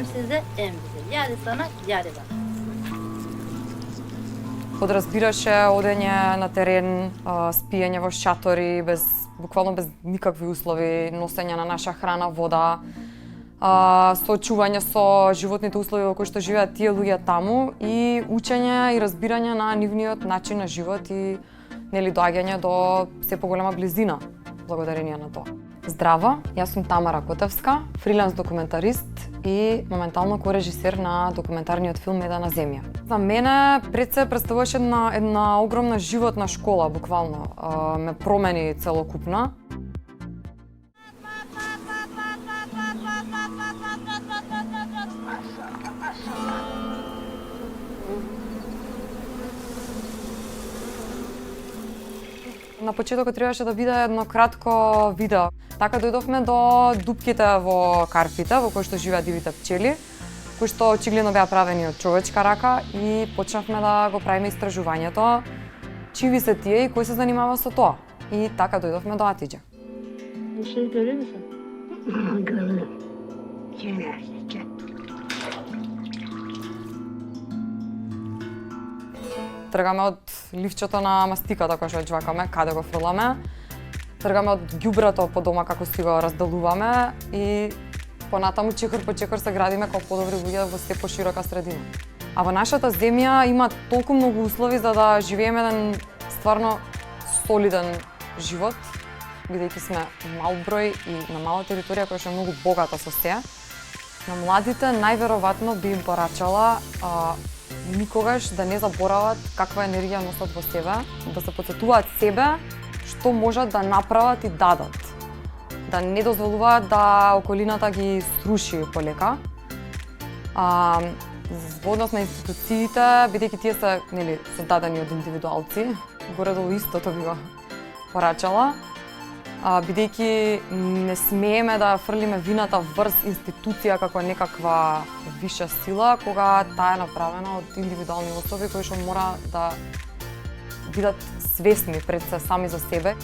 М-сизе, М-бизе. Јаде станак, јаде бак. Подразбираше одење на терен, спиење во шатори, буквално без никакви услови, носење на наша храна, вода, соочување со животните услови во кои што живеат тие луѓе таму и учење и разбирање на нивниот начин на живот и доаѓање до се поголема близина благодарение на тоа. Здраво, јас сум Тамара Котевска, фриленс документарист и моментално корежисер на документарниот филм Медена земја. За мене пред се представуваше една огромна животна школа, буквално. Ме промени целокупно. На почетокот требаше да биде едно кратко видео. Така дојдовме до дупките во карпите, во кои што живеат дивите пчели, кои што очигледно беа правени од човечка рака и почнавме да го правиме истражувањето, чиви се тие и кој се занимава со тоа. И така дојдовме до Атиџе. Тргаме од ливчето на мастиката кој што џвакаме, каде го фрламе. Тргаме од ѓубрето по дома како си го разделуваме и понатаму чекор по чекор се градиме како подобри луѓе во се поширока средина. А во нашата земја има толку многу услови за да живееме еден стварно солиден живот, бидејќи сме мал број и на мала територија која што е многу богата со се. На младите најверојатно би им порачала никогаш да не заборават каква енергија носат во себе, да се потсетуваат себе што можат да направат и дадат. Да не дозволуваат да околината ги сруши полека. Во однос на институциите, бидејќи тие се создадени од индивидуалци, горе-долу истото би го порачала, бидејќи не смееме да фрлиме вината врз институција како некаква виша сила, кога таа е направена од индивидуални особи кои што мора да бидат свесни пред се сами за себе.